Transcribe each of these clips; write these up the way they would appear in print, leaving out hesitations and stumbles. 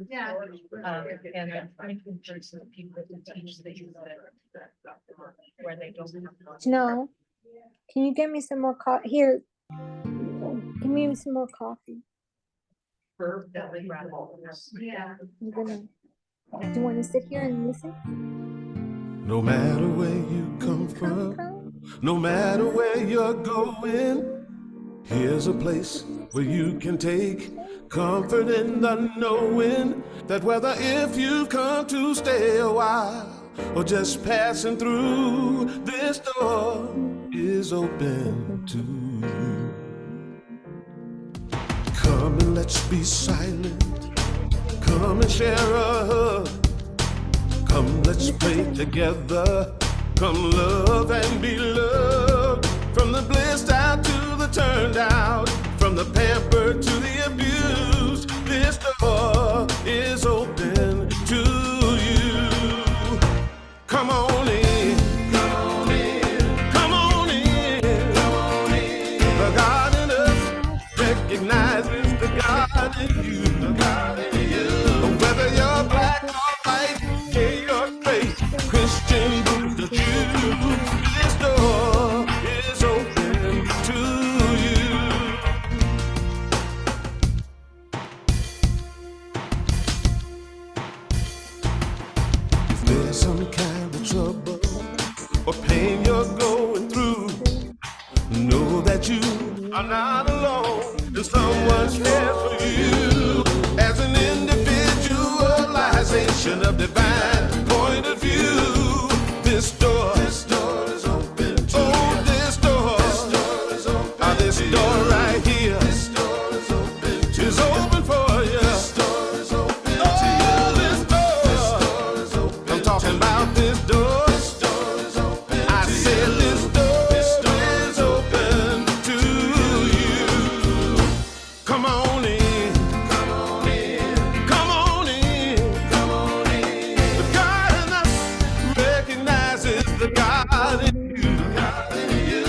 Yeah. And then I encourage the people to teach things that where they don't. No. Can you get me some more coffee? Here. Give me some more coffee. Yeah. Do you want to sit here and listen? No matter where you come from, no matter where you're going, here's a place where you can take comfort in the knowing that whether if you come to stay a while or just passing through, this door is open to you. Come and let's be silent. Come and share a hug. Come, let's pray together. Come, love and be loved. From the blissed out to the turned out, from the pampered to the abused, this door is open to you. Come on in. Come on in. Come on in. Come on in. The God in us recognizes the God in you. The God in you. Whether you're black or white, gay or straight, Christian, Buddha, Jew, this door is open to you. If there's some kind of trouble or pain you're going through, know that you are not alone, and someone's there for you. As an individualization of divine point of view, this door is open to you. This door is open. This door right here, this door is open to is open for you. This door is open to you. This door is open. I'm talking about this door. This door is open. I said this door is open to you. Come on in. Come on in. Come on in. Come on in. The God in us recognizes the God in you. The God in you.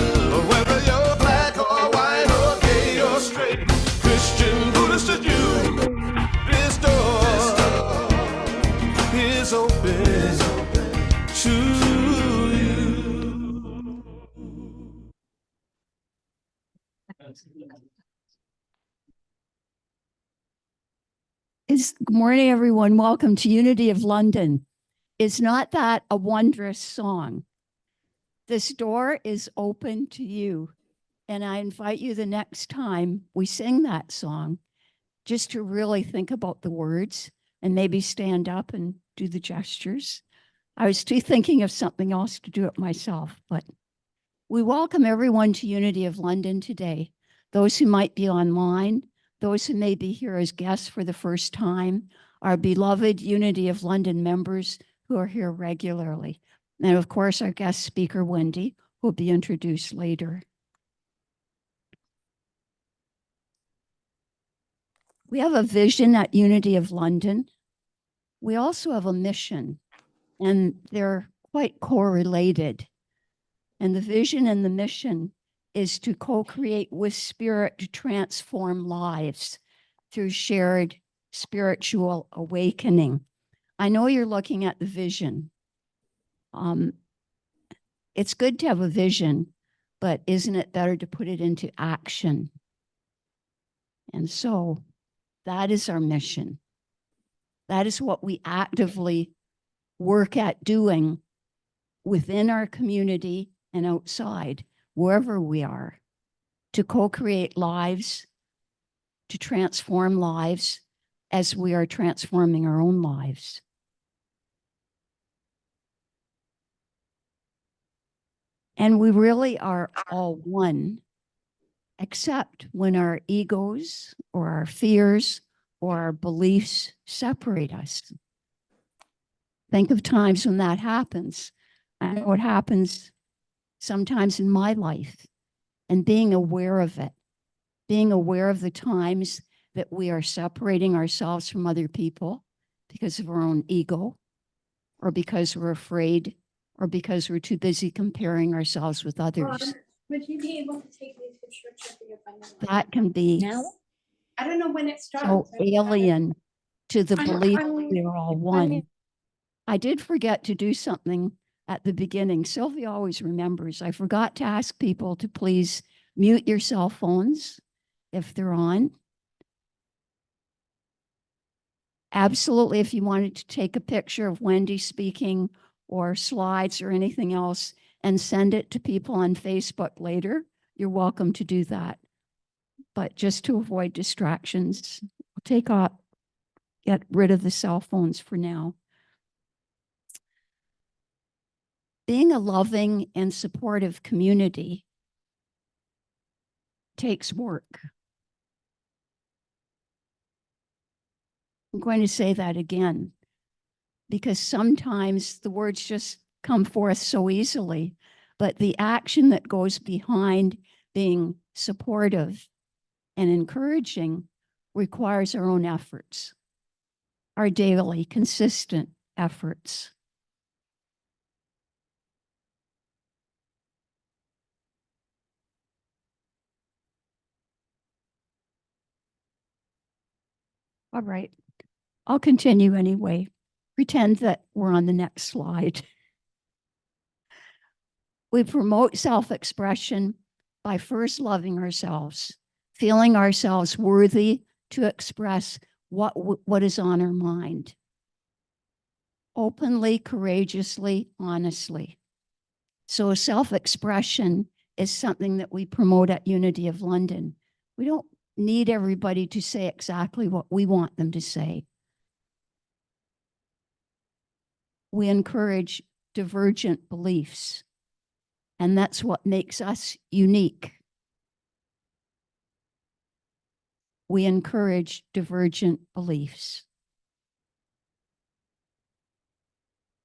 Whether you're black or white or gay or straight, Christian, Buddhist or Jew, this door is open to you. Good morning, everyone. Welcome to Unity of London. Is not that a wondrous song? This door is open to you. And I invite you the next time we sing that song, just to really think about the words and maybe stand up and do the gestures. I was too thinking of something else to do it myself, but we welcome everyone to Unity of London today. Those who might be online, those who may be here as guests for the first time, our beloved Unity of London members who are here regularly. And of course, our guest speaker, Wendy, who will be introduced later. We have a vision at Unity of London. We also have a mission, and they're quite correlated. And the vision and the mission is to co-create with Spirit to transform lives through shared spiritual awakening. I know you're looking at the vision. It's good to have a vision, but isn't it better to put it into action? And so that is our mission. That is what we actively work at doing within our community and outside, wherever we are, to co-create lives, to transform lives as we are transforming our own lives. And we really are all one, except when our egos or our fears or our beliefs separate us. Think of times when that happens. I know what happens sometimes in my life, and being aware of it, being aware of the times that we are separating ourselves from other people because of our own ego, or because we're afraid, or because we're too busy comparing ourselves with others. Would you be able to take me to church? That can be now? I don't know when it so starts. alien to the I'm- belief I'm- we're all I one. mean- I did forget to do something at the beginning. Sylvia always remembers. I forgot to ask people to please mute your cell phones if they're on. Absolutely, if you wanted to take a picture of Wendy speaking or slides or anything else and send it to people on Facebook later, you're welcome to do that. But just to avoid distractions, we'll get rid of the cell phones for now. Being a loving and supportive community takes work. I'm going to say that again, because sometimes the words just come forth so easily, but the action that goes behind being supportive and encouraging requires our own efforts, our daily, consistent efforts. All right, I'll continue anyway. Pretend that we're on the next slide. We promote self-expression by first loving ourselves, feeling ourselves worthy to express what is on our mind. Openly, courageously, honestly. So self-expression is something that we promote at Unity of London. We don't need everybody to say exactly what we want them to say. We encourage divergent beliefs, and that's what makes us unique. We encourage divergent beliefs.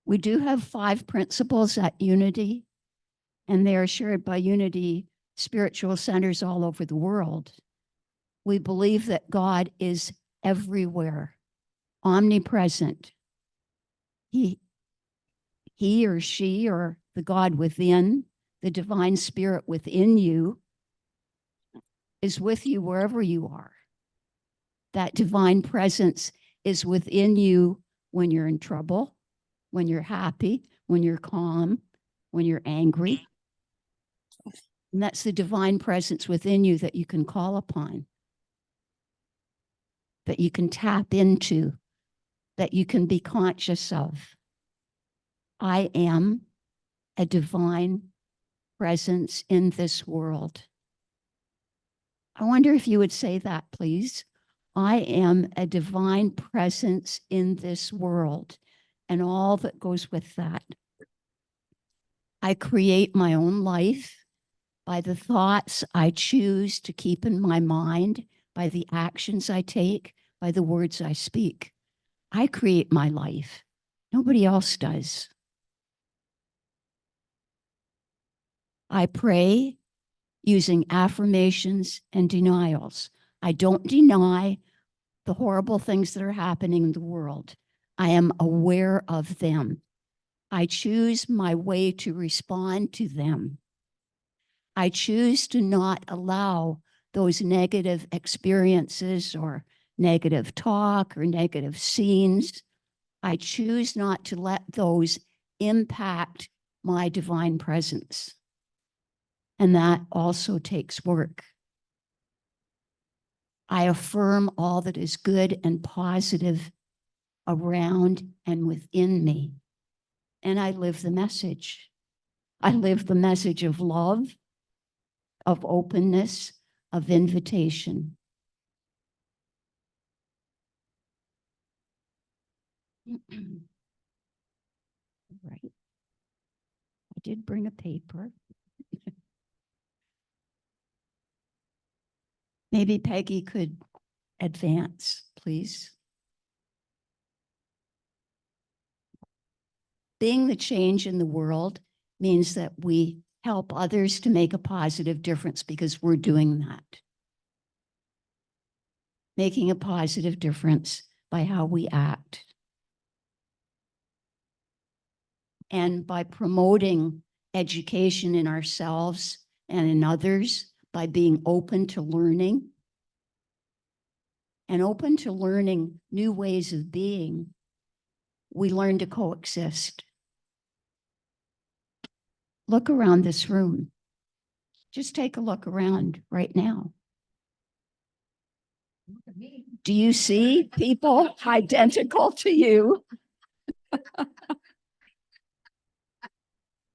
We do have 5 principles at Unity, and they are shared by Unity spiritual centers all over the world. We believe that God is everywhere, omnipresent. He or she, or the God within, the divine spirit within you, is with you wherever you are. That divine presence is within you when you're in trouble, when you're happy, when you're calm, when you're angry. And that's the divine presence within you that you can call upon, that you can tap into, that you can be conscious of. I am a divine presence in this world. I wonder if you would say that, please. I am a divine presence in this world and all that goes with that. I create my own life by the thoughts I choose to keep in my mind, by the actions I take, by the words I speak. I create my life. Nobody else does. I pray using affirmations and denials. I don't deny the horrible things that are happening in the world. I am aware of them. I choose my way to respond to them. I choose to not allow those negative experiences or negative talk or negative scenes. I choose not to let those impact my divine presence. And that also takes work. I affirm all that is good and positive around and within me. And I live the message. I live the message of love, of openness, of invitation. Right. I did bring a paper. Maybe Peggy could advance, please. Being the change in the world means that we help others to make a positive difference because we're doing that. Making a positive difference by how we act. And by promoting education in ourselves and in others, by being open to learning. and open to learning new ways of being, we learn to coexist. Look around this room. Just take a look around right now. Do you see people identical to you?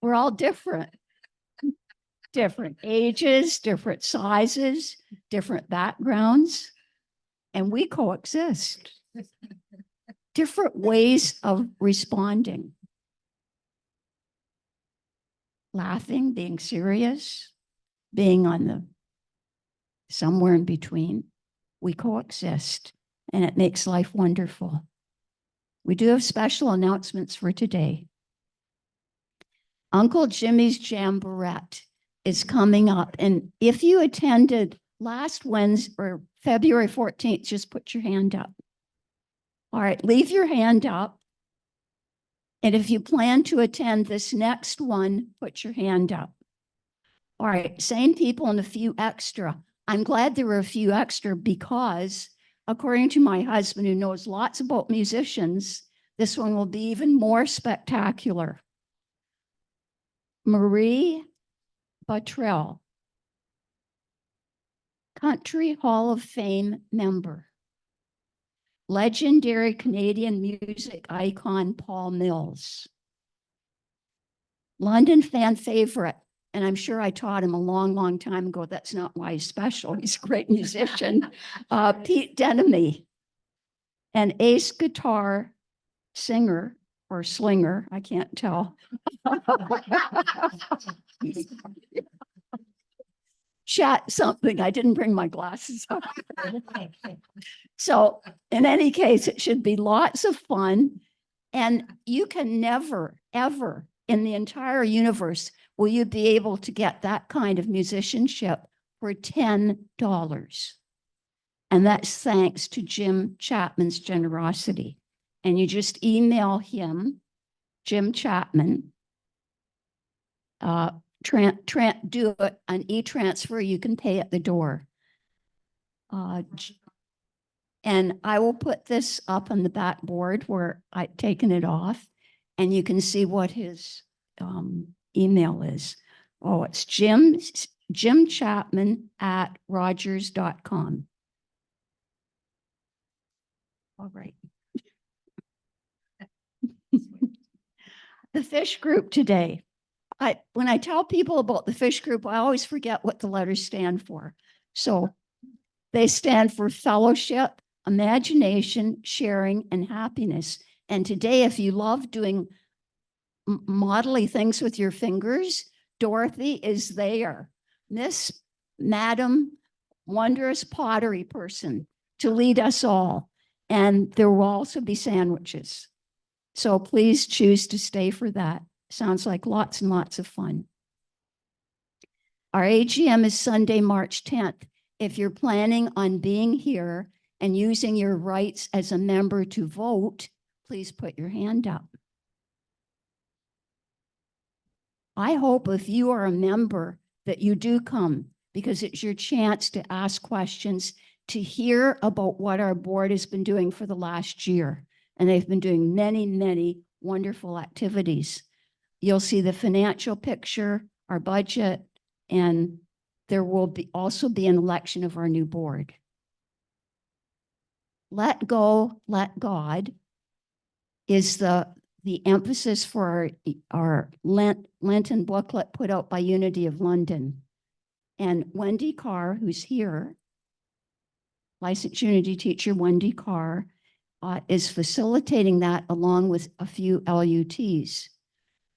We're all different. Different ages, different sizes, different backgrounds, and we coexist. Different ways of responding. Laughing, being serious, being on the somewhere in between. We coexist, and it makes life wonderful. We do have special announcements for today. Uncle Jimmy's Jamboree is coming up. And if you attended last Wednesday or February 14th, just put your hand up. All right, leave your hand up. And if you plan to attend this next one, put your hand up. All right, same people and a few extra. I'm glad there were a few extra because according to my husband, who knows lots about musicians, this one will be even more spectacular. Marie Buttrell, Country Hall of Fame member. Legendary Canadian music icon Paul Mills. London fan favorite, and I'm sure I taught him a long, long time ago. That's not why he's special. He's a great musician. Pete Denemy, an ace guitar singer or slinger, I can't tell. Chat something. I didn't bring my glasses up. So in any case, it should be lots of fun. And you can never, ever in the entire universe will you be able to get that kind of musicianship for $10. And that's thanks to Jim Chapman's generosity. And you just email him, Jim Chapman, do it an e-transfer, you can pay at the door. And I will put this up on the backboard where I've taken it off, and you can see what his email is. Oh, it's Jim Chapman at rogers.com. All right. The fish group today. When I tell people about the fish group, I always forget what the letters stand for. So they stand for fellowship, imagination, sharing, and happiness. And today, if you love doing modelly things with your fingers, Dorothy is there. Miss Madam Wondrous Pottery Person to lead us all. And there will also be sandwiches. So please choose to stay for that. Sounds like lots and lots of fun. Our AGM is Sunday, March 10th. If you're planning on being here and using your rights as a member to vote, please put your hand up. I hope if you are a member that you do come, because it's your chance to ask questions, to hear about what our board has been doing for the last year. And they've been doing many, many wonderful activities. You'll see the financial picture, our budget, and there will also be an election of our new board. Let go, let God is the emphasis for our Lenten booklet put out by Unity of London. And Wendy Karr, who's here, licensed Unity teacher Wendy Karr, is facilitating that along with a few LUTs.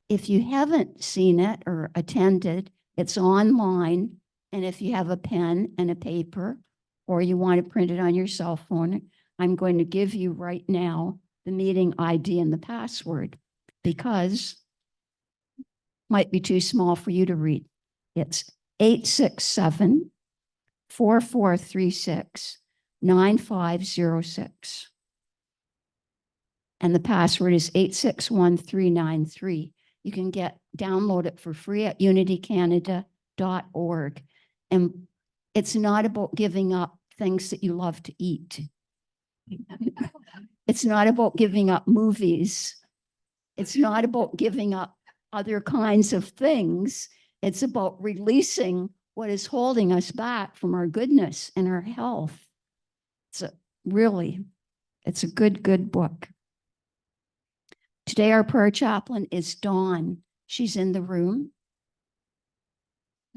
If you haven't seen it or attended, it's online. And if you have a pen and a paper, or you want to print it on your cell phone, I'm going to give you right now the meeting ID and the password, because it might be too small for you to read. It's 867-4436-9506. And the password is 861393. You can download it for free at unitycanada.org. And it's not about giving up things that you love to eat. It's not about giving up movies. It's not about giving up other kinds of things. It's about releasing what is holding us back from our goodness and our health. It's a good book. Today, our prayer chaplain is Dawn. She's in the room.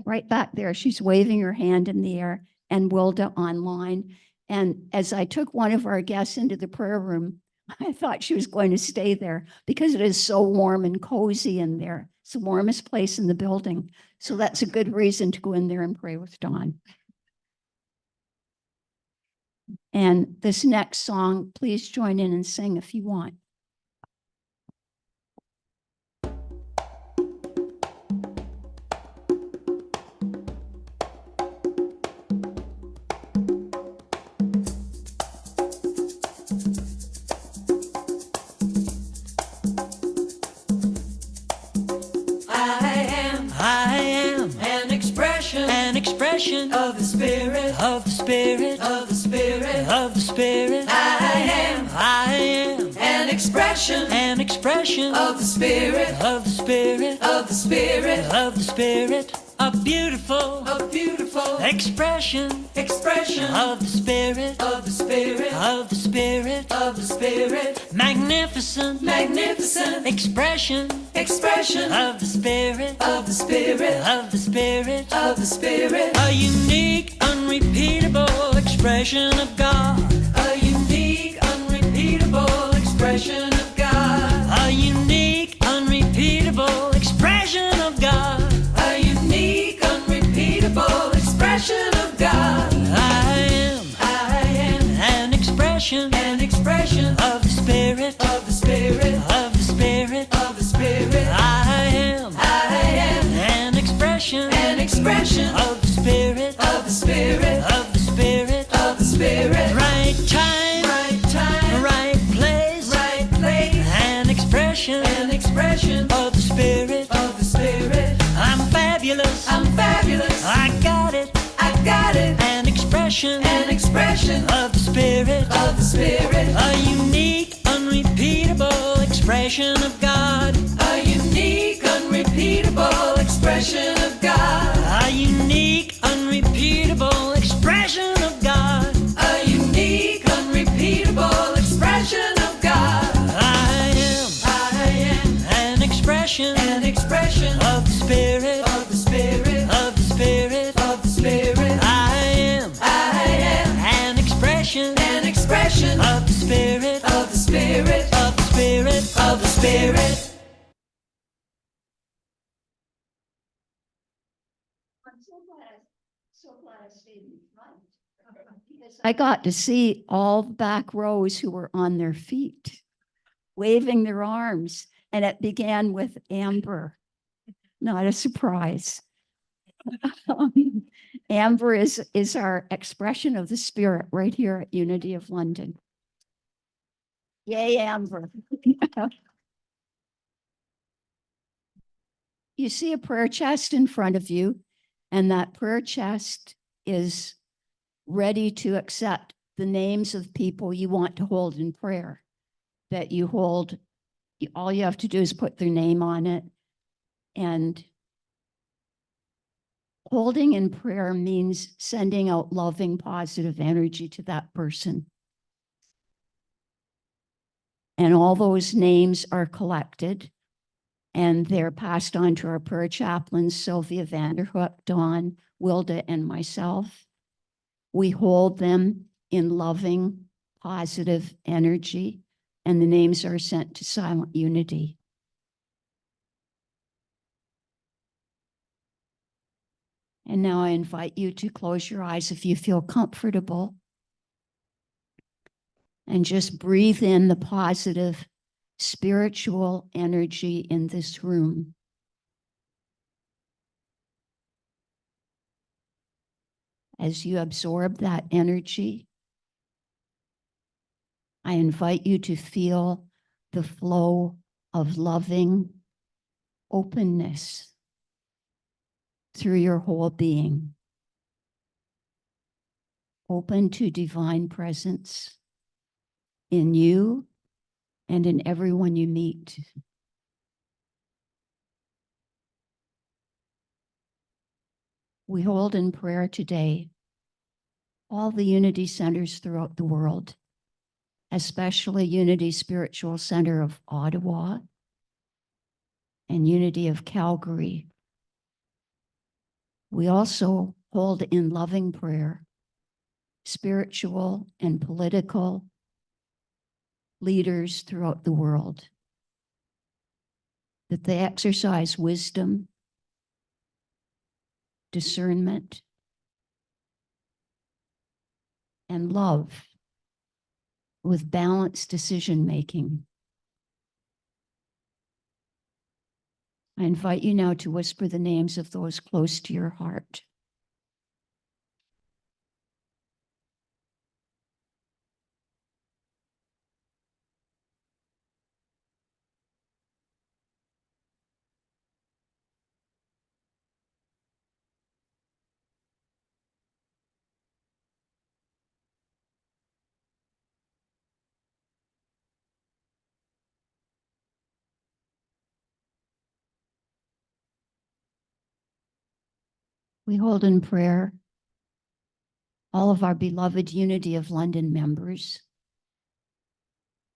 Right back there, she's waving her hand in the air, and Wilda online. And as I took one of our guests into the prayer room, I thought she was going to stay there because it is so warm and cozy in there. It's the warmest place in the building. So that's a good reason to go in there and pray with Dawn. And this next song, please join in and sing if you want. Of the Spirit, of the Spirit, of the Spirit, of the Spirit. I am an expression of the Spirit, of the Spirit, of the Spirit, of the Spirit. A beautiful expression of the Spirit, of the Spirit, of the Spirit, of the Spirit. Magnificent expression of the Spirit, of the Spirit, of the Spirit, of the Spirit. A unique, unrepeatable expression of God. A unique, unrepeatable expression of God. A unique, unrepeatable expression of God. A unique, unrepeatable expression of God. I am an expression of the Spirit, of the Spirit, of the Spirit, of the Spirit. I am an expression of the Spirit, of the Spirit, of the Spirit, of the Spirit. Right time, right place, an expression of the Spirit, of the Spirit. I'm fabulous, I got it, an expression of the Spirit, of the Spirit. A unique, unrepeatable expression of God. A unique, unrepeatable expression of God. A unique, unrepeatable expression of God. A unique, unrepeatable expression of God. I am an expression of the Spirit, of the Spirit, of the Spirit, of the Spirit. I am an expression of the Spirit, of the Spirit, of the Spirit, of the Spirit. I'm so glad I stayed in front. Because I got to see all the back rows who were on their feet, waving their arms. And it began with Amber. Not a surprise. Amber is our expression of the Spirit right here at Unity of London. Yay, Amber. You see a prayer chest in front of you, and that prayer chest is ready to accept the names of people you want to hold in prayer. That you hold, all you have to do is put their name on it. And holding in prayer means sending out loving, positive energy to that person. And all those names are collected and they're passed on to our prayer chaplains, Sylvia Vanderhook, Dawn, Wilda, and myself. We hold them in loving, positive energy, and the names are sent to Silent Unity. And now I invite you to close your eyes if you feel comfortable. And just breathe in the positive spiritual energy in this room. As you absorb that energy, I invite you to feel the flow of loving openness through your whole being. Open to divine presence, in you and in everyone you meet. We hold in prayer today all the Unity centers throughout the world, especially Unity Spiritual Center of Ottawa and Unity of Calgary. We also hold in loving prayer spiritual and political leaders throughout the world, that they exercise wisdom, discernment, and love with balanced decision-making. I invite you now to whisper the names of those close to your heart. We hold in prayer all of our beloved Unity of London members,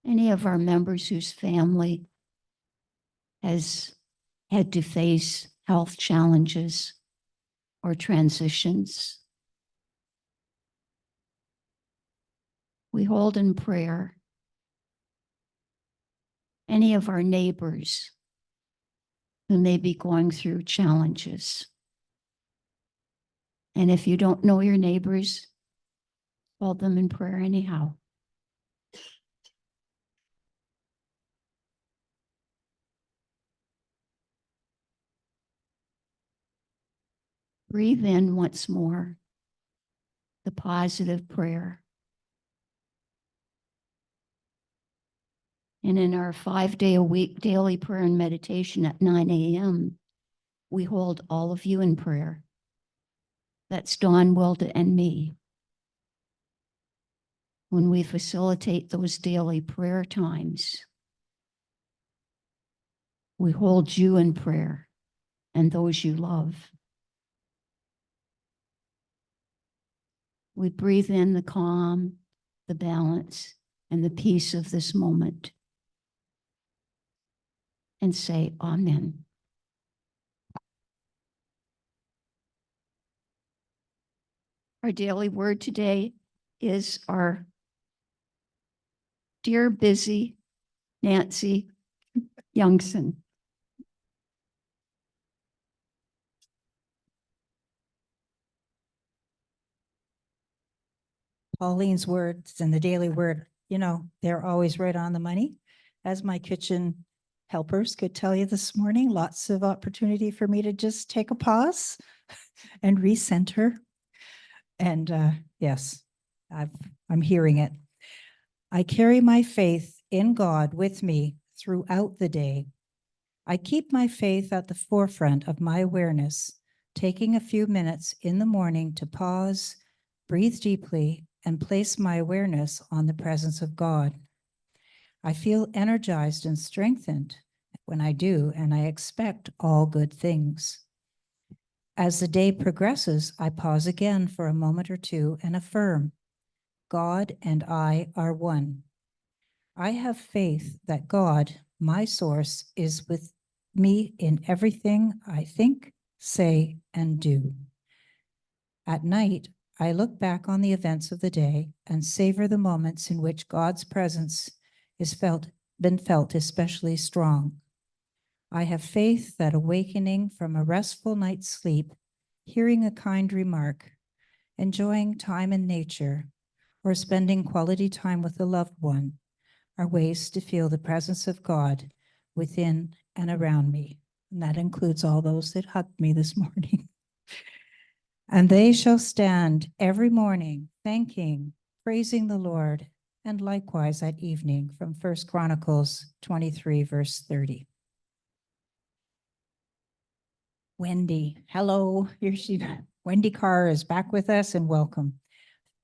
any of our members whose family has had to face health challenges or transitions. We hold in prayer any of our neighbors who may be going through challenges. And if you don't know your neighbors, hold them in prayer anyhow. Breathe in once more the positive prayer. And in our 5-day-a-week daily prayer and meditation at 9 a.m., we hold all of you in prayer. That's Dawn, Wilda, and me. When we facilitate those daily prayer times, we hold you in prayer and those you love. We breathe in the calm, the balance, and the peace of this moment and say, Amen. Our daily word today is our dear busy Nancy Youngson. Pauline's words and the daily word, you know, they're always right on the money. As my kitchen helpers could tell you this morning, lots of opportunity for me to just take a pause and recenter. And yes, I'm hearing it. I carry my faith in God with me throughout the day. I keep my faith at the forefront of my awareness, taking a few minutes in the morning to pause, breathe deeply, and place my awareness on the presence of God. I feel energized and strengthened when I do, and I expect all good things. As the day progresses, I pause again for a moment or two and affirm, God and I are one. I have faith that God, my source, is with me in everything I think, say, and do. At night, I look back on the events of the day and savor the moments in which God's presence is been felt especially strong. I have faith that awakening from a restful night's sleep, hearing a kind remark, enjoying time in nature, or spending quality time with a loved one are ways to feel the presence of God within and around me. And that includes all those that hugged me this morning. And they shall stand every morning thanking, praising the Lord, and likewise at evening, from 1 Chronicles 23, verse 30. Wendy, hello. Here she, Wendy Karr is back with us, and welcome.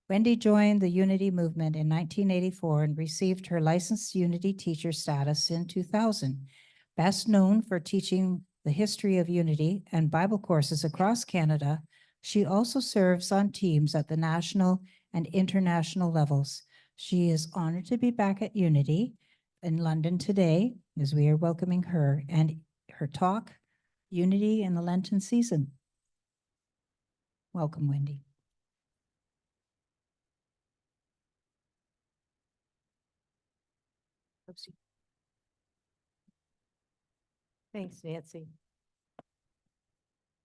Wendy joined the Unity movement in 1984 and received her licensed Unity teacher status in 2000. Best known for teaching the history of Unity and Bible courses across Canada, she also serves on teams at the national and international levels. She is honored to be back at Unity in London today as we are welcoming her and her talk, Unity in the Lenten season. Welcome, Wendy. Thanks, Nancy.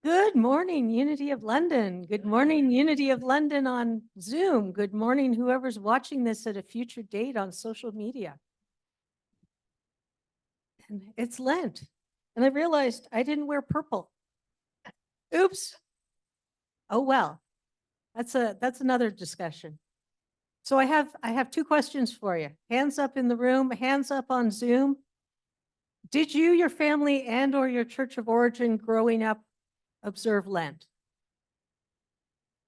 Good morning, Unity of London. Good morning, Unity of London on Zoom. Good morning, whoever's watching this at a future date on social media. And it's Lent. And I realized I didn't wear purple. Oops. Oh, well, that's another discussion. So I have two questions for you. Hands up in the room, hands up on Zoom. Did you, your family, and or your church of origin growing up observe Lent?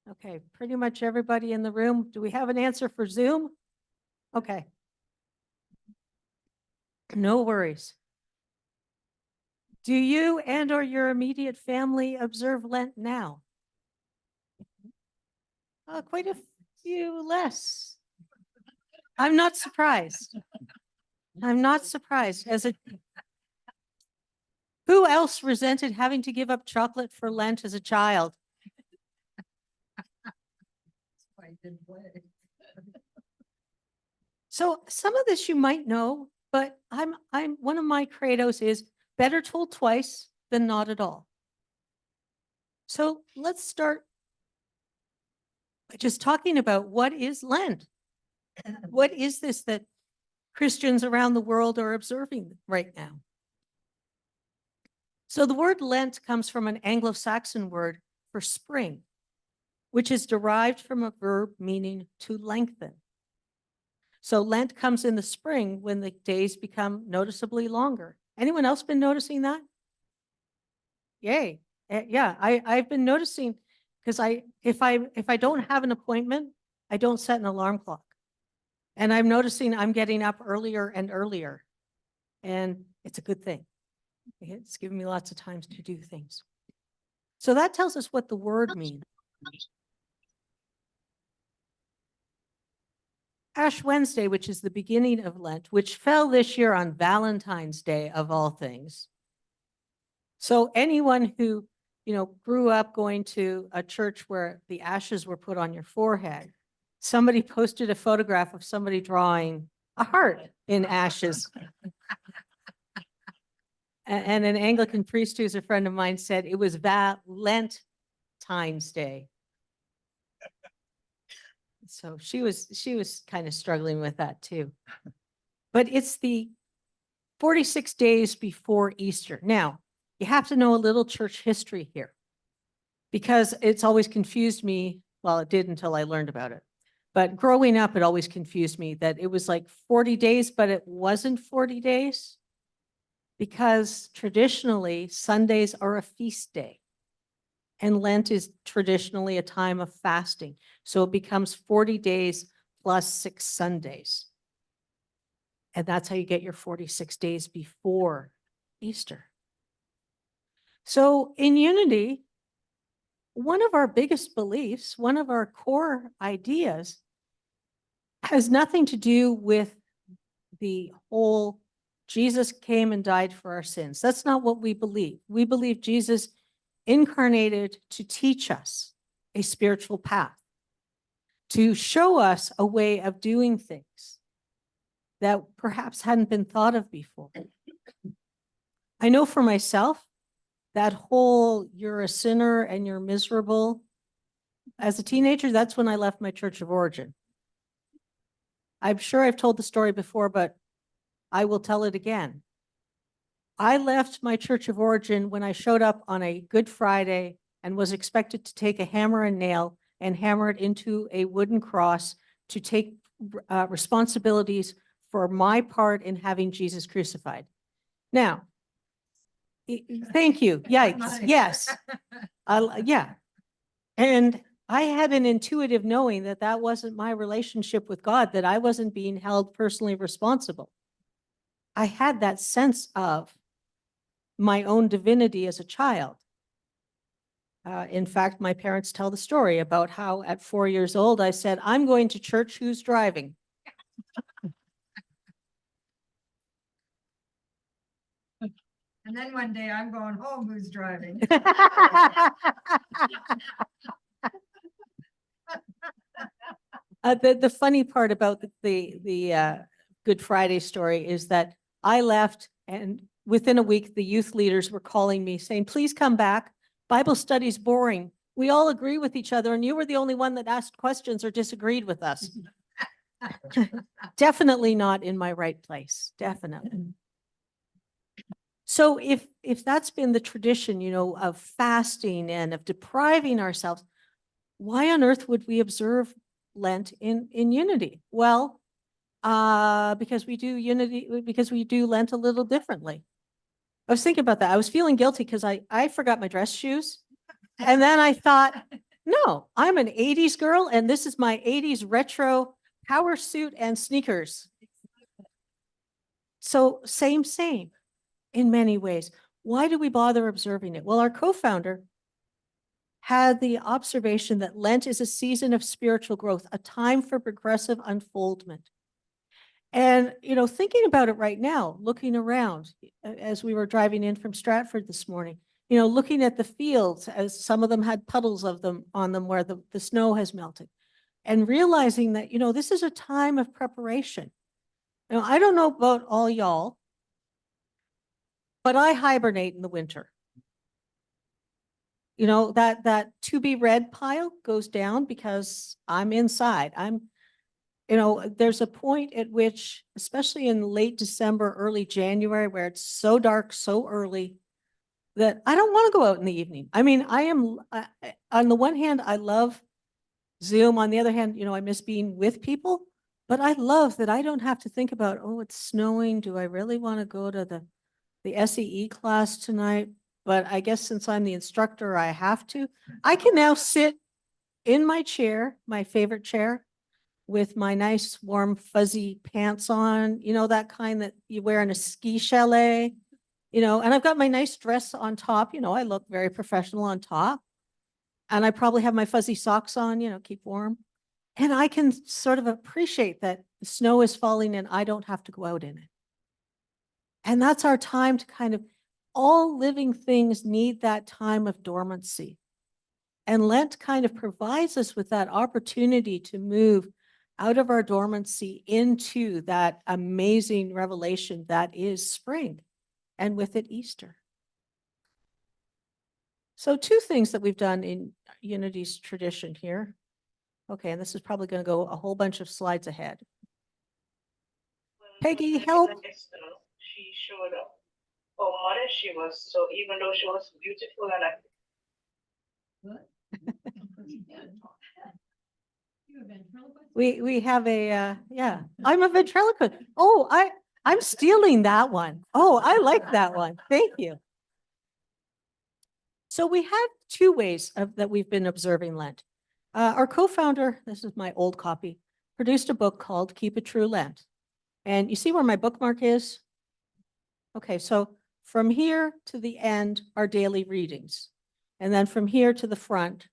Okay, pretty much everybody in the room. Do we have an answer for Zoom? Okay. No worries. Do you and or your immediate family observe Lent now? Quite a few less. I'm not surprised. I'm not surprised. Who else resented having to give up chocolate for Lent as a child? So some of this you might know, but I'm one of my credos is better told twice than not at all. So let's start by just talking about what is Lent. What is this that Christians around the world are observing right now? So the word Lent comes from an Anglo-Saxon word for spring, which is derived from a verb meaning to lengthen. So Lent comes in the spring when the days become noticeably longer. Anyone else been noticing that? Yay. Yeah, I've been noticing because if I don't have an appointment, I don't set an alarm clock. And I'm noticing I'm getting up earlier and earlier. And it's a good thing. It's giving me lots of times to do things. So that tells us what the word means. Ash Wednesday, which is the beginning of Lent, which fell this year on Valentine's Day of all things. So anyone who, grew up going to a church where the ashes were put on your forehead, somebody posted a photograph of somebody drawing a heart in ashes. And an Anglican priest who's a friend of mine said it was Valentine's Day. So she was kind of struggling with that too. But it's the 46 days before Easter. Now, you have to know a little church history here because it's always confused me. Well, it did until I learned about it. But growing up, it always confused me that it was like 40 days, but it wasn't 40 days because traditionally Sundays are a feast day. And Lent is traditionally a time of fasting. So it becomes 40 days plus 6 Sundays. And that's how you get your 46 days before Easter. So in Unity, one of our biggest beliefs, one of our core ideas has nothing to do with the whole Jesus came and died for our sins. That's not what we believe. We believe Jesus incarnated to teach us a spiritual path, to show us a way of doing things that perhaps hadn't been thought of before. I know for myself, that whole you're a sinner and you're miserable, as a teenager, that's when I left my church of origin. I'm sure I've told the story before, but I will tell it again. I left my church of origin when I showed up on a Good Friday and was expected to take a hammer and nail and hammer it into a wooden cross to take responsibilities for my part in having Jesus crucified. Now, thank you. Yikes. Yes. Yeah. And I had an intuitive knowing that that wasn't my relationship with God, that I wasn't being held personally responsible. I had that sense of my own divinity as a child. In fact, my parents tell the story about how at 4 years old, I said, I'm going to church, who's driving? And then one day I'm going home, who's driving? The funny part about the Good Friday story is that I left, and within a week, the youth leaders were calling me saying, please come back. Bible study's boring. We all agree with each other, and you were the only one that asked questions or disagreed with us. Definitely not in my right place. Definitely. So if that's been the tradition, you know, of fasting and of depriving ourselves, why on earth would we observe Lent in unity? Well, because we do Lent a little differently. I was thinking about that. I was feeling guilty because I forgot my dress shoes. And then I thought, no, I'm an 80s girl and this is my 80s retro power suit and sneakers. So same in many ways. Why do we bother observing it? Well, our co-founder had the observation that Lent is a season of spiritual growth, a time for progressive unfoldment. And, you know, thinking about it right now, looking around as we were driving in from Stratford this morning, you know, looking at the fields as some of them had puddles of them on them where the snow has melted, and realizing that, you know, this is a time of preparation. Now, I don't know about all y'all, but I hibernate in the winter. You know, that to be read pile goes down because I'm inside. You know, there's a point at which, especially in late December, early January, where it's so dark so early that I don't want to go out in the evening. I mean, on the one hand, I love Zoom. On the other hand, you know, I miss being with people, but I love that I don't have to think about, oh, it's snowing. Do I really want to go to the SEE class tonight? But I guess since I'm the instructor, I have to. I can now sit in my chair, my favorite chair, with my nice warm fuzzy pants on, you know, that kind that you wear in a ski chalet, you know, and I've got my nice dress on top, you know, I look very professional on top. And I probably have my fuzzy socks on, you know, keep warm. And I can sort of appreciate that the snow is falling and I don't have to go out in it. And that's our time to kind of, all living things need that time of dormancy. And Lent kind of provides us with that opportunity to move out of our dormancy into that amazing revelation that is spring, and with it Easter. So two things that we've done in Unity's tradition here. Okay, and this is probably going to go a whole bunch of slides ahead. Peggy, help. She showed up how modest she was. So even though she was beautiful and we have a yeah, I'm a ventriloquist. Oh, I'm stealing that one. Oh, I like that one. Thank you. So we have two ways that we've been observing Lent. Our co-founder, this is my old copy, produced a book called Keep a True Lent. And you see where my bookmark is? Okay, so from here to the end are daily readings. And then from here to the front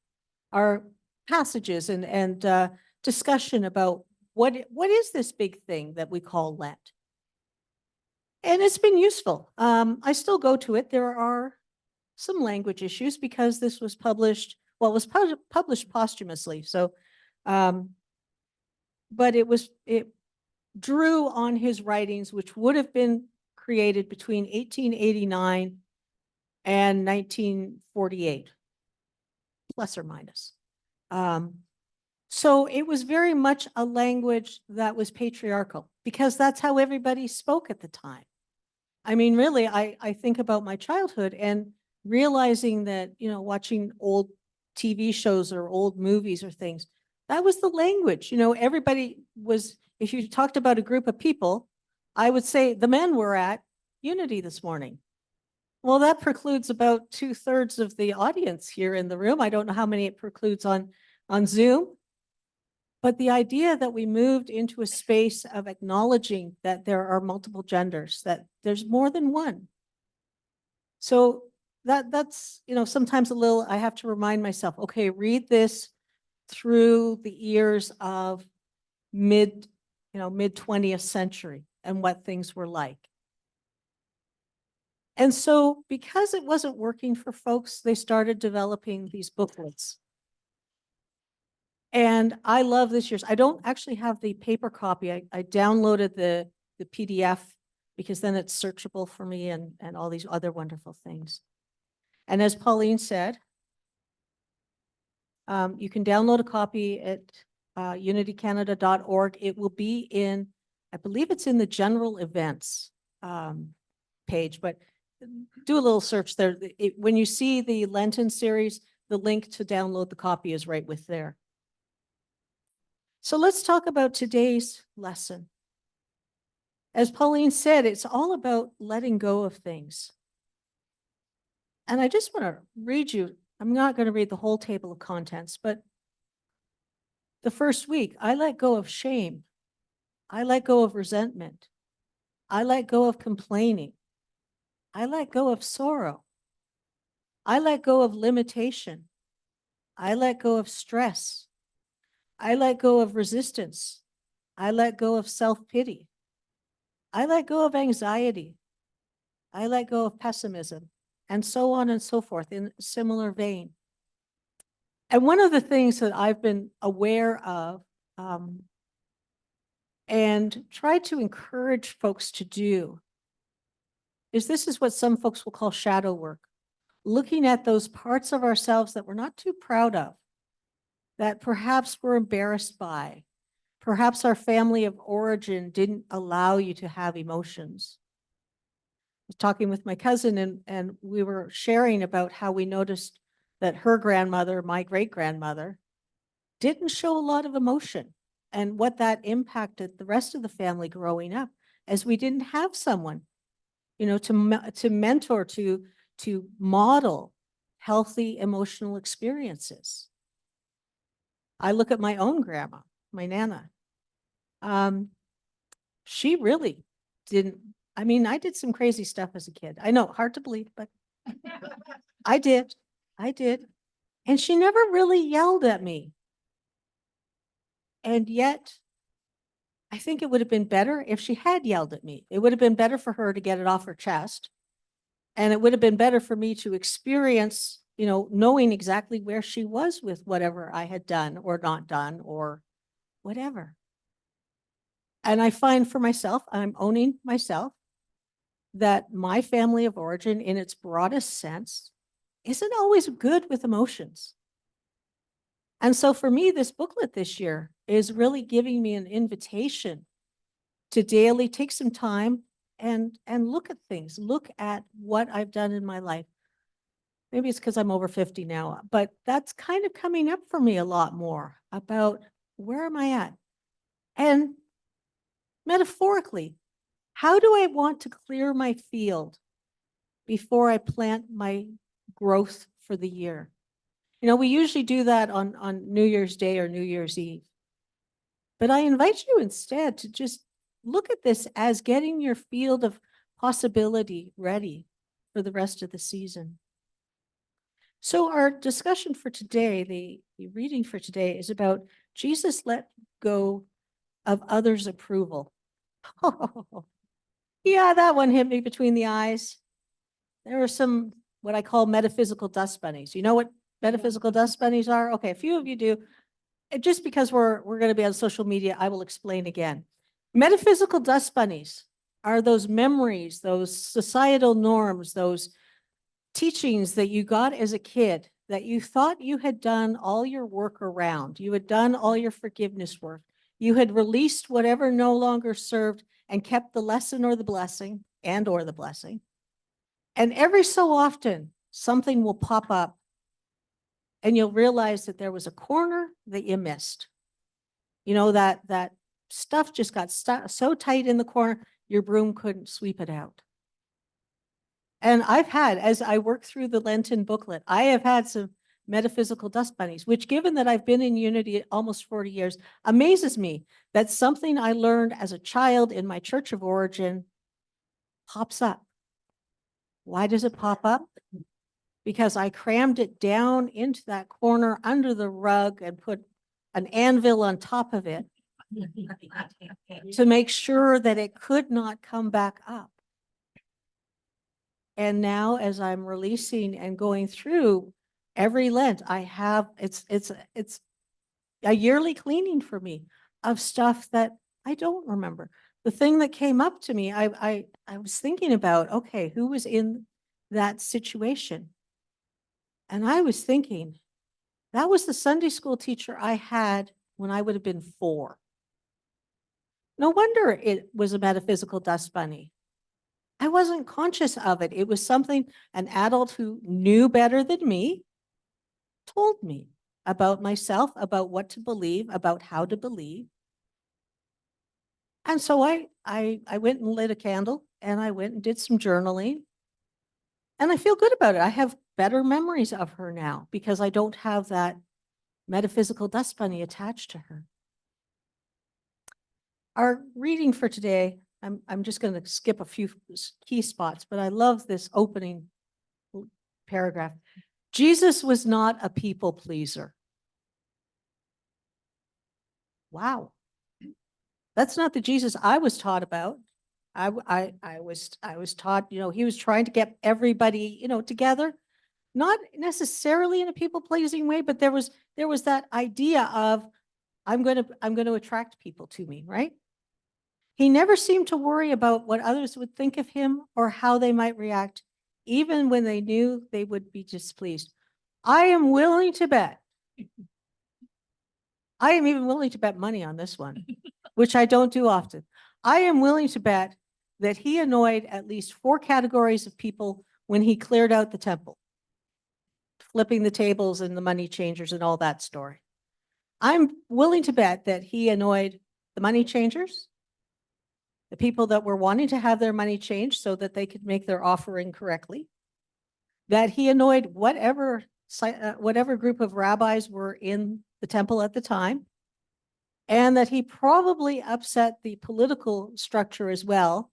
are passages and discussion about what is this big thing that we call Lent. And it's been useful. I still go to it. There are some language issues because this was published, well, it was published posthumously. So, but it drew on his writings, which would have been created between 1889 and 1948, plus or minus. So it was very much a language that was patriarchal because that's how everybody spoke at the time. I mean, really, I think about my childhood and realizing that, you know, watching old TV shows or old movies or things, that was the language. You know, everybody was, if you talked about a group of people, I would say the men were at Unity this morning. Well, that precludes about 2/3 of the audience here in the room. I don't know how many it precludes on on Zoom. But the idea that we moved into a space of acknowledging that there are multiple genders, that there's more than one. So that's, sometimes a little, I have to remind myself, okay, read this through the ears of mid 20th century and what things were like. And so because it wasn't working for folks, they started developing these booklets. And I love this year's. I don't actually have the paper copy. I downloaded the PDF because then it's searchable for me and all these other wonderful things. And as Pauline said, you can download a copy at unitycanada.org. It will be in, I believe it's in the general events page, but do a little search there. When you see the Lenten series, the link to download the copy is right with there. So let's talk about today's lesson. As Pauline said, it's all about letting go of things. And I just want to read you, I'm not going to read the whole table of contents, but the first week, I let go of shame. I let go of resentment. I let go of complaining. I let go of sorrow. I let go of limitation. I let go of stress. I let go of resistance. I let go of self-pity. I let go of anxiety. I let go of pessimism, and so on and so forth in a similar vein. And one of the things that I've been aware of and try to encourage folks to do is this is what some folks will call shadow work. Looking at those parts of ourselves that we're not too proud of, that perhaps we're embarrassed by, perhaps our family of origin didn't allow you to have emotions. I was talking with my cousin and we were sharing about how we noticed that her grandmother, my great-grandmother, didn't show a lot of emotion and what that impacted the rest of the family growing up, as we didn't have someone, to mentor, to model healthy emotional experiences. I look at my own grandma, my Nana. She really didn't, I did some crazy stuff as a kid. I know, hard to believe, but I did. And she never really yelled at me. And yet, I think it would have been better if she had yelled at me. It would have been better for her to get it off her chest. And it would have been better for me to experience, knowing exactly where she was with whatever I had done or not done or whatever. And I find for myself, I'm owning myself, that my family of origin in its broadest sense isn't always good with emotions. And so for me, this booklet this year is really giving me an invitation to daily take some time and look at things, look at what I've done in my life. Maybe it's because I'm over 50 now, but that's kind of coming up for me a lot more about where am I at? And metaphorically, how do I want to clear my field before I plant my growth for the year? We usually do that on New Year's Day or New Year's Eve. But I invite you instead to just look at this as getting your field of possibility ready for the rest of the season. So our discussion for today, the reading for today, is about Jesus let go of others' approval. Oh, yeah, that one hit me between the eyes. There are some, what I call metaphysical dust bunnies. You know what metaphysical dust bunnies are? Okay, a few of you do. And just because we're going to be on social media, I will explain again. Metaphysical dust bunnies are those memories, those societal norms, those teachings that you got as a kid that you thought you had done all your work around. You had done all your forgiveness work. You had released whatever no longer served and kept the lesson or the blessing or the blessing. And every so often, something will pop up and you'll realize that there was a corner that you missed. That stuff just got so tight in the corner, your broom couldn't sweep it out. And I've had, as I work through the Lenten booklet, I have had some metaphysical dust bunnies, which, given that I've been in Unity almost 40 years, amazes me that something I learned as a child in my church of origin pops up. Why does it pop up? Because I crammed it down into that corner under the rug and put an anvil on top of it to make sure that it could not come back up. And now, as I'm releasing and going through every Lent, I have, it's a yearly cleaning for me of stuff that I don't remember. The thing that came up to me, I was thinking about, okay, who was in that situation? And I was thinking, that was the Sunday school teacher I had when I would have been 4. No wonder it was a metaphysical dust bunny. I wasn't conscious of it. It was something an adult who knew better than me told me about myself, about what to believe, about how to believe. And so I went and lit a candle and I went and did some journaling. And I feel good about it. I have better memories of her now because I don't have that metaphysical dust bunny attached to her. Our reading for today, I'm just going to skip a few key spots, but I love this opening paragraph. Jesus was not a people pleaser. Wow. That's not the Jesus I was taught about. I was taught, he was trying to get everybody, together, not necessarily in a people pleasing way, but there was that idea of I'm going to attract people to me, right? He never seemed to worry about what others would think of him or how they might react, even when they knew they would be displeased. I am willing to bet. I am even willing to bet money on this one, which I don't do often. I am willing to bet that he annoyed at least 4 categories of people when he cleared out the temple, flipping the tables and the money changers and all that story. I'm willing to bet that he annoyed the money changers, the people that were wanting to have their money changed so that they could make their offering correctly, that he annoyed whatever group of rabbis were in the temple at the time, and that he probably upset the political structure as well,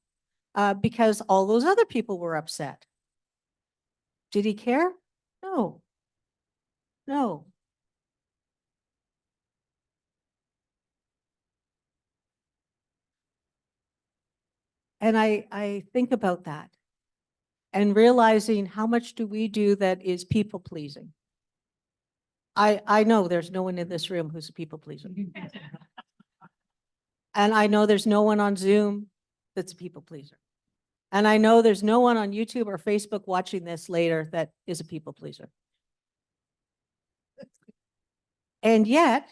because all those other people were upset. Did he care? No. No. And I think about that and realizing how much do we do that is people pleasing. I know there's no one in this room who's a people pleaser. And I know there's no one on Zoom that's a people pleaser. And I know there's no one on YouTube or Facebook watching this later that is a people pleaser. And yet,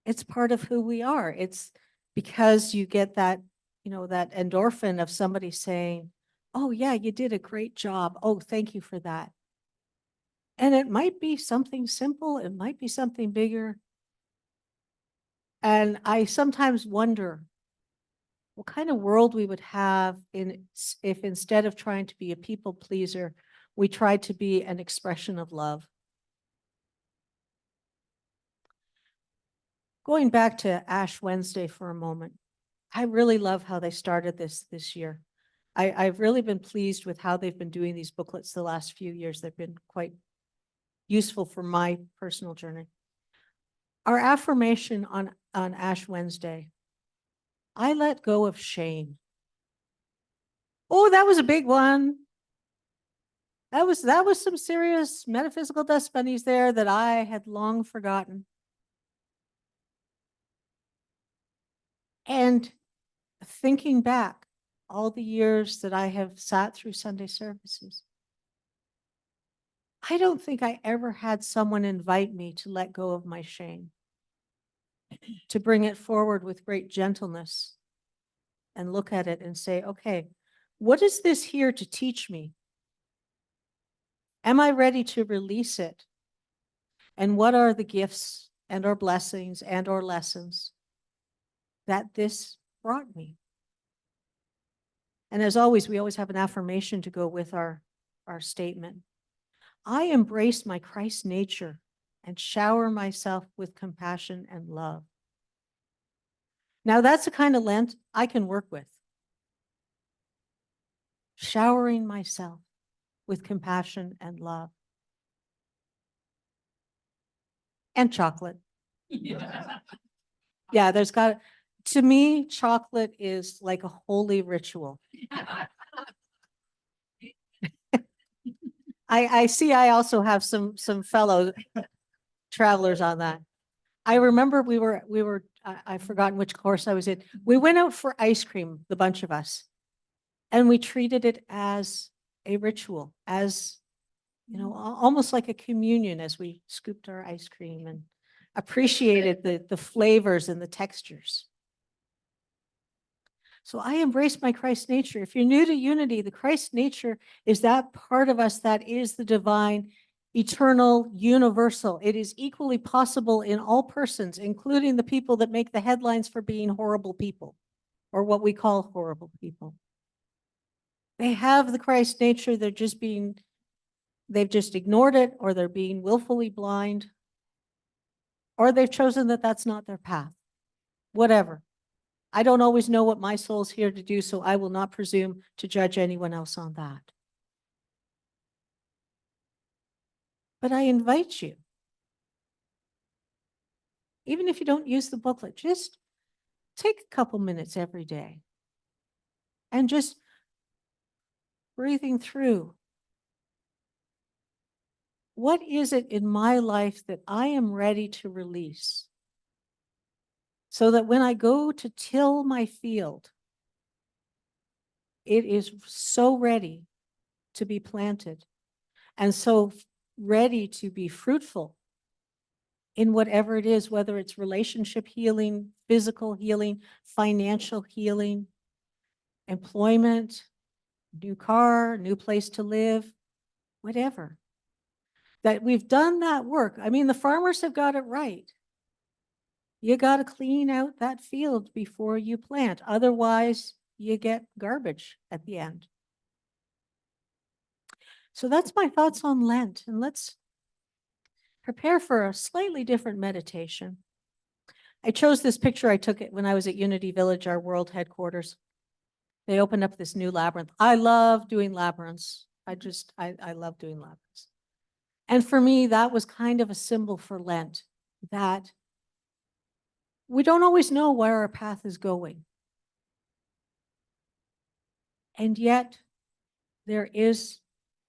it's part of who we are. It's because you get that, that endorphin of somebody saying, oh yeah, you did a great job. Oh, thank you for that. And it might be something simple. It might be something bigger. And I sometimes wonder what kind of world we would have if instead of trying to be a people pleaser, we tried to be an expression of love. Going back to Ash Wednesday for a moment, I really love how they started this year. I've really been pleased with how they've been doing these booklets the last few years. They've been quite useful for my personal journey. Our affirmation on Ash Wednesday, I let go of shame. Oh, that was a big one. That was some serious metaphysical dust bunnies there that I had long forgotten. And thinking back all the years that I have sat through Sunday services, I don't think I ever had someone invite me to let go of my shame, to bring it forward with great gentleness and look at it and say, okay, what is this here to teach me? Am I ready to release it? And what are the gifts and our blessings and our lessons that this brought me? And as always, we always have an affirmation to go with our statement. I embrace my Christ nature and shower myself with compassion and love. Now that's the kind of Lent I can work with. Showering myself with compassion and love. And chocolate. Yeah, to me, chocolate is like a holy ritual. I see I also have some fellow travelers on that. I remember I've forgotten which course I was in. We went out for ice cream, the bunch of us, and we treated it as a ritual, as, almost like a communion as we scooped our ice cream and appreciated the flavors and the textures. So I embrace my Christ nature. If you're new to unity, the Christ nature is that part of us that is the divine, eternal, universal. It is equally possible in all persons, including the people that make the headlines for being horrible people, or what we call horrible people. They have the Christ nature, they've just ignored it, or they're being willfully blind, or they've chosen that that's not their path. Whatever. I don't always know what my soul's here to do, so I will not presume to judge anyone else on that. But I invite you, even if you don't use the booklet, just take a couple minutes every day and just breathing through. What is it in my life that I am ready to release? So that when I go to till my field, it is so ready to be planted and so ready to be fruitful in whatever it is, whether it's relationship healing, physical healing, financial healing, employment, new car, new place to live, whatever. That we've done that work. I mean, the farmers have got it right. You got to clean out that field before you plant. Otherwise, you get garbage at the end. So that's my thoughts on Lent. And let's prepare for a slightly different meditation. I chose this picture. I took it when I was at Unity Village, our world headquarters. They opened up this new labyrinth. I love doing labyrinths. I love doing labyrinths. And for me, that was kind of a symbol for Lent, that we don't always know where our path is going. And yet there is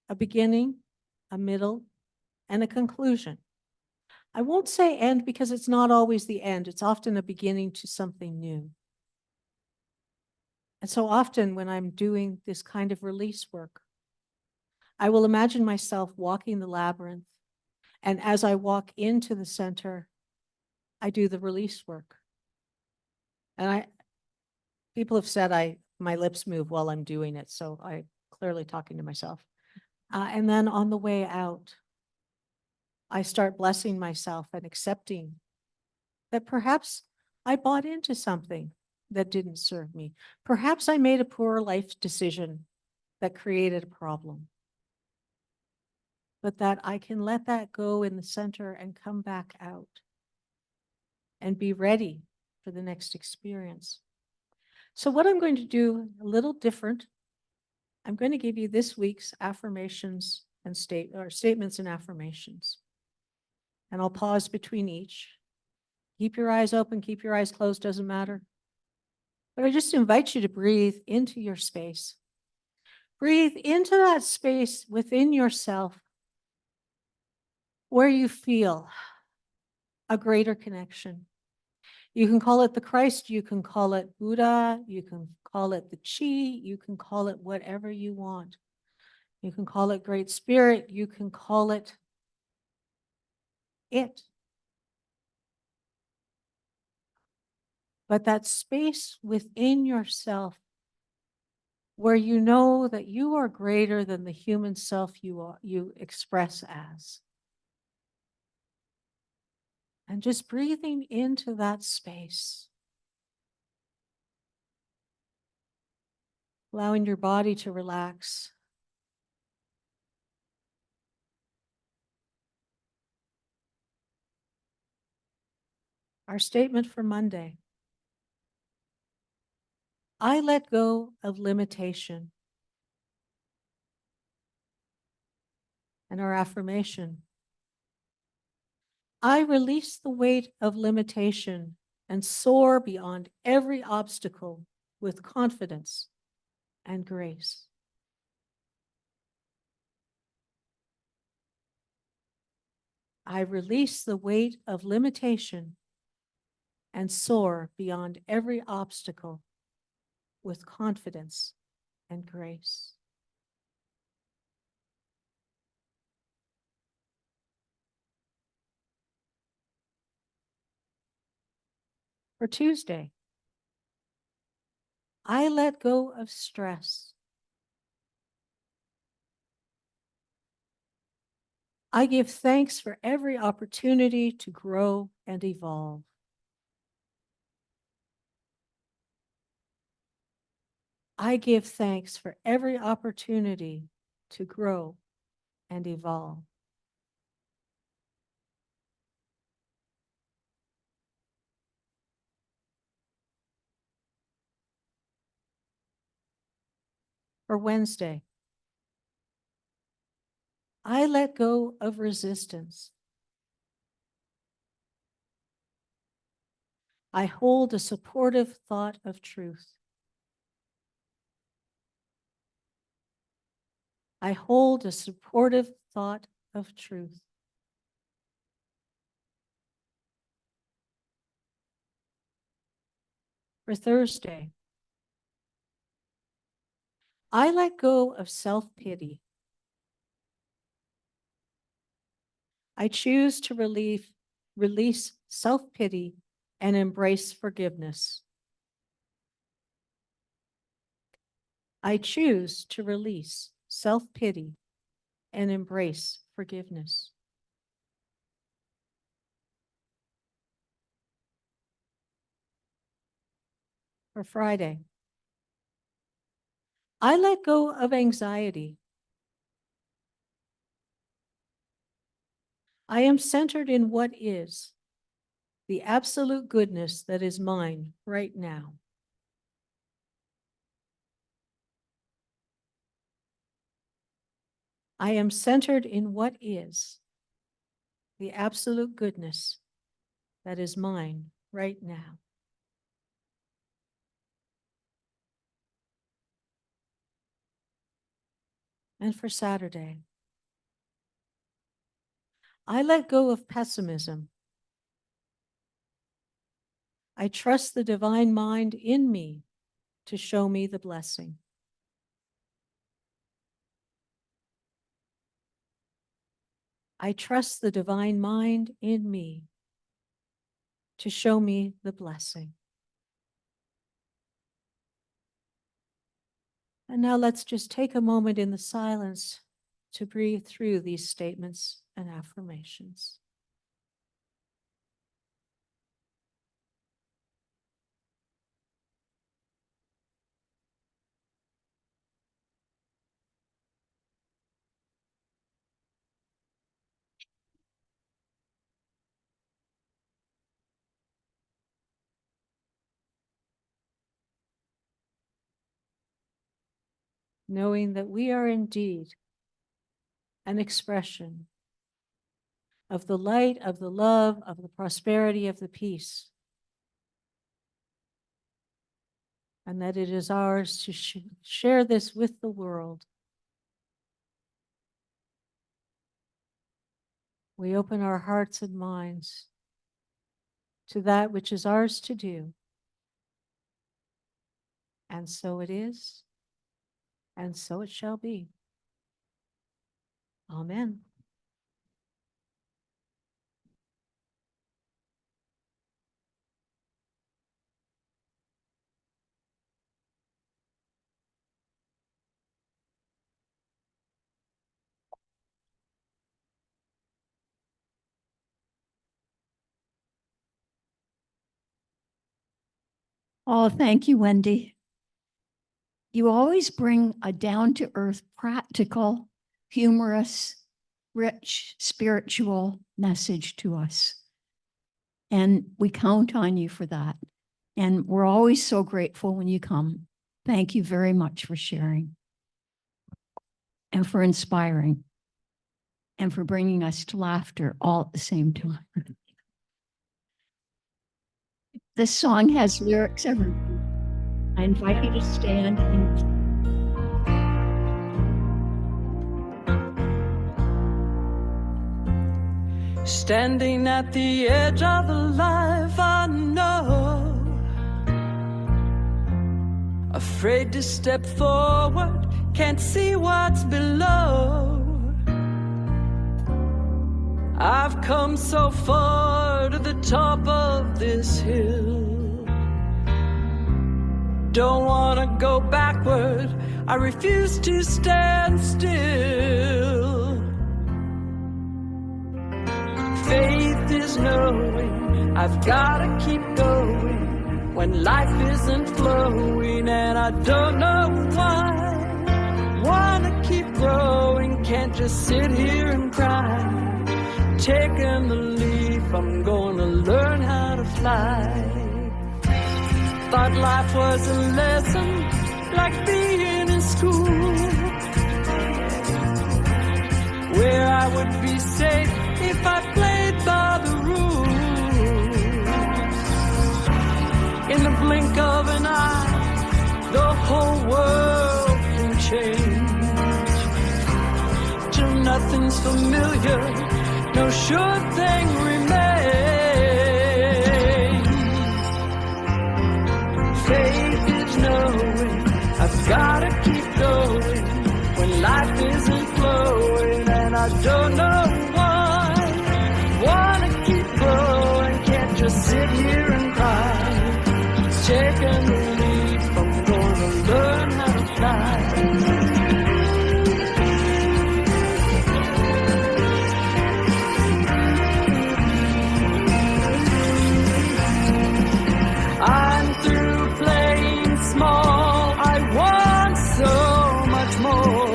a beginning, a middle, and a conclusion. I won't say end because it's not always the end. It's often a beginning to something new. And so often when I'm doing this kind of release work, I will imagine myself walking the labyrinth. And as I walk into the center, I do the release work. And people have said my lips move while I'm doing it, so I'm clearly talking to myself. And then on the way out, I start blessing myself and accepting that perhaps I bought into something that didn't serve me. Perhaps I made a poor life decision that created a problem. But that I can let that go in the center and come back out and be ready for the next experience. So what I'm going to do a little different, I'm going to give you this week's affirmations and statements and affirmations. And I'll pause between each. Keep your eyes open, keep your eyes closed, doesn't matter. But I just invite you to breathe into your space. Breathe into that space within yourself where you feel a greater connection. You can call it the Christ, you can call it Buddha, you can call it the Chi, you can call it whatever you want. You can call it Great Spirit, you can call it it. But that space within yourself where you know that you are greater than the human self you express as. And just breathing into that space. Allowing your body to relax. Our statement for Monday. I let go of limitation. And our affirmation. I release the weight of limitation and soar beyond every obstacle with confidence and grace. I release the weight of limitation and soar beyond every obstacle with confidence and grace. For Tuesday, I let go of stress. I give thanks for every opportunity to grow and evolve. I give thanks for every opportunity to grow and evolve. For Wednesday, I let go of resistance. I hold a supportive thought of truth. I hold a supportive thought of truth. For Thursday, I let go of self-pity. I choose to release self-pity and embrace forgiveness. I choose to release self-pity and embrace forgiveness. For Friday, I let go of anxiety. I am centered in what is, the absolute goodness that is mine right now. I am centered in what is, the absolute goodness that is mine right now. And for Saturday, I let go of pessimism. I trust the divine mind in me to show me the blessing. I trust the divine mind in me to show me the blessing. And now let's just take a moment in the silence to breathe through these statements and affirmations. Knowing that we are indeed an expression of the light, of the love, of the prosperity, of the peace, and that it is ours to share this with the world. We open our hearts and minds to that which is ours to do. And so it is, and so it shall be. Amen. Oh, thank you, Wendy. You always bring a down-to-earth, practical, humorous, rich, spiritual message to us. And we count on you for that. And we're always so grateful when you come. Thank you very much for sharing and for inspiring and for bringing us to laughter all at the same time. This song has lyrics everyone. I invite you to stand and standing at the edge of a life I know, afraid to step forward, can't see what's below. I've come so far to the top of this hill, don't wanna go backward, I refuse to stand still. Faith is knowing I've gotta keep going when life isn't flowing and I don't know why. Wanna keep growing, can't just sit here and cry. Taking the leap, I'm gonna learn how to fly. Thought life was a lesson, like being in school, where I would be safe if I played by the rules. In the blink of an eye, the whole world can change. Till nothing's familiar, no sure thing remains. Faith is knowing I've gotta keep going when life isn't flowing and I don't know why. Wanna keep growing, can't just sit here and cry. Taking the leap, I'm gonna learn how to fly. I'm through playing small, I want so much more.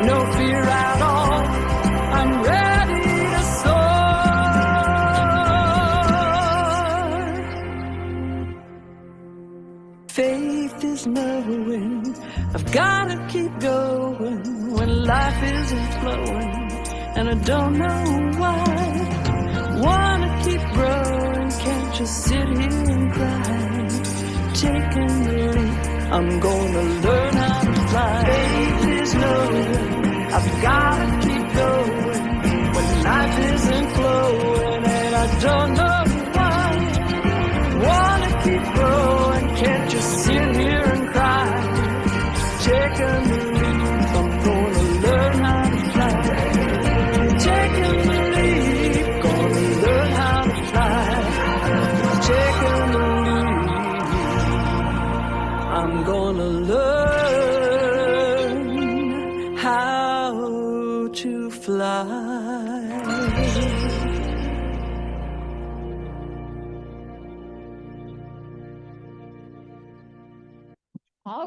No fear at all, I'm ready to soar. Faith is knowing I've gotta keep going when life isn't flowing and I don't know why. Wanna keep growing, can't just sit here and cry. Taking the leap, I'm gonna learn how to fly. Faith is knowing I've gotta keep going when life isn't flowing and I don't know why. Wanna keep growing, can't just sit here and cry. Taking the leap, I'm gonna learn how to fly. Taking the leap, gonna learn how to fly. Taking the leap, I'm gonna learn how to fly.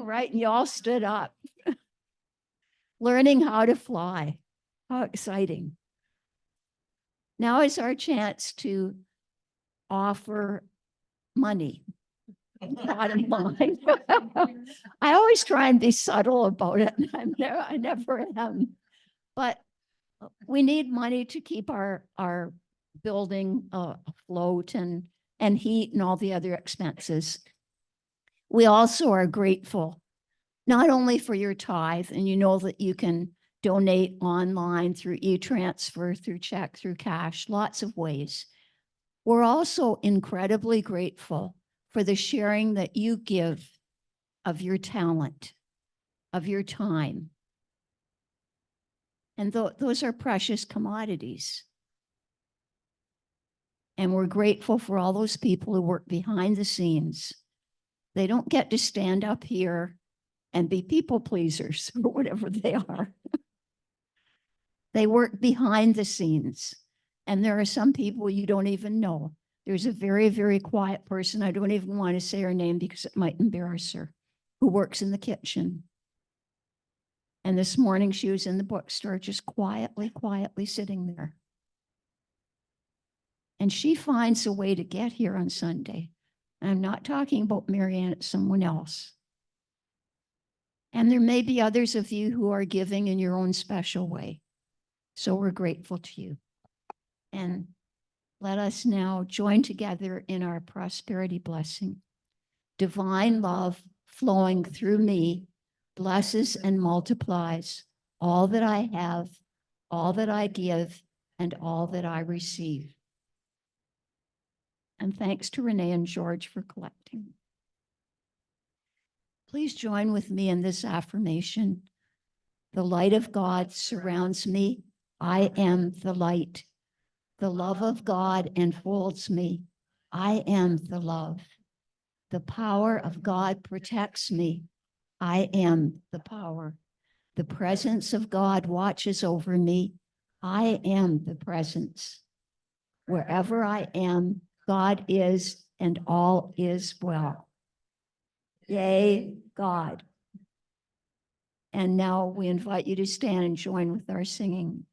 all right, and you all stood up. Learning how to fly. How exciting. Now is our chance to offer money. Bottom line. I always try and be subtle about it. I never am. But we need money to keep our building afloat and heat and all the other expenses. We also are grateful, not only for your tithe, and you know that you can donate online through e-transfer, through check, through cash, lots of ways. We're also incredibly grateful for the sharing that you give of your talent, of your time. And those are precious commodities. And we're grateful for all those people who work behind the scenes. They don't get to stand up here and be people pleasers or whatever they are. They work behind the scenes. And there are some people you don't even know. There's a very, very quiet person. I don't even want to say her name because it might embarrass her, who works in the kitchen. And they work behind the scenes. And there are some people you don't even know. There's a very, very quiet person. I don't even want to say her name because it might embarrass her, who works in the kitchen. And there are some people you don't even know. There's a very, very quiet person. I don't even want to say her name because it might embarrass her, who works in the kitchen. And this morning she was in the bookstore, just quietly sitting there. And she finds a way to get here on Sunday. I'm not talking about Marianne, it's someone else. And there may be others of you who are giving in your own special way. So we're grateful to you. And let us now join together in our prosperity blessing. Divine love flowing through me blesses and multiplies all that I have, all that I give, and all that I receive. And thanks to Renee and George for collecting. Please join with me in this affirmation. The light of God surrounds me. I am the light. The love of God enfolds me. I am the love. The power of God protects me. I am the power. The presence of God watches over me. I am the presence. Wherever I am, God is, and all is well. Yea, God. And now we invite you to stand and join with our singing.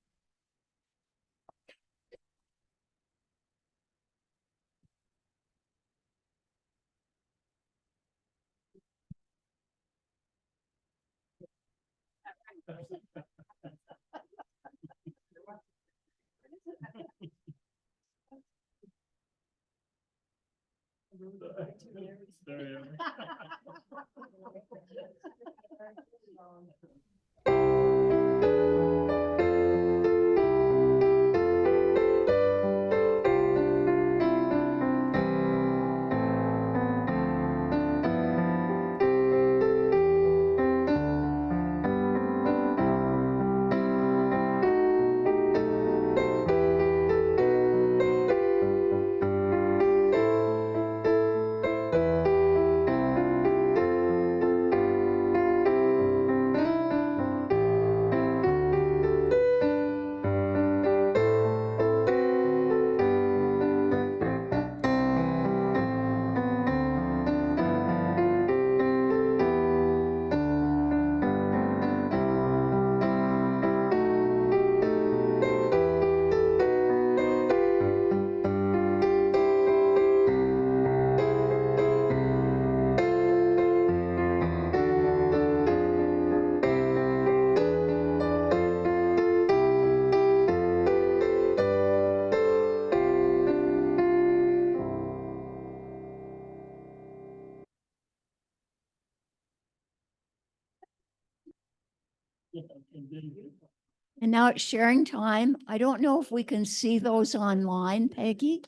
And now it's sharing time. I don't know if we can see those online, Peggy.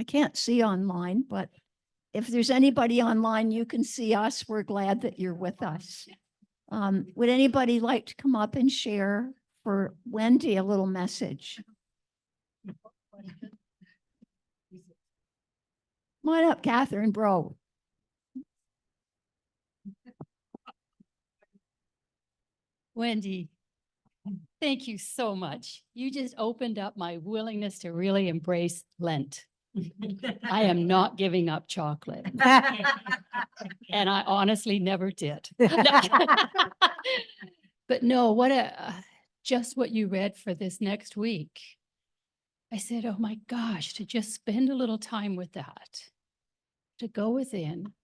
I can't see online, but if there's anybody online, you can see us. We're glad that you're with us. Would anybody like to come up and share for Wendy a little message? Come on up, Catherine Bro. Wendy, thank you so much. You just opened up my willingness to really embrace Lent. I am not giving up chocolate. And I honestly never did. But no, just what you read for this next week. I said, oh my gosh, to just spend a little time with that, to go within,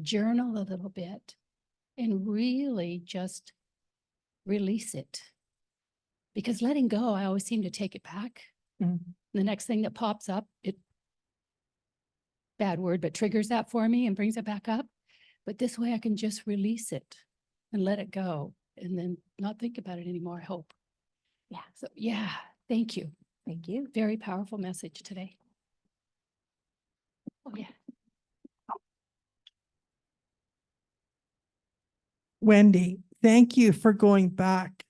journal a little bit, and really just release it. Because letting go, I always seem to take it back. Mhm. The next thing that pops up, bad word, but triggers that for me and brings it back up. But this way I can just release it and let it go and then not think about it anymore, I hope. Yeah. So yeah, thank you. Thank you. Very powerful message today. Oh yeah. Wendy, thank you for going back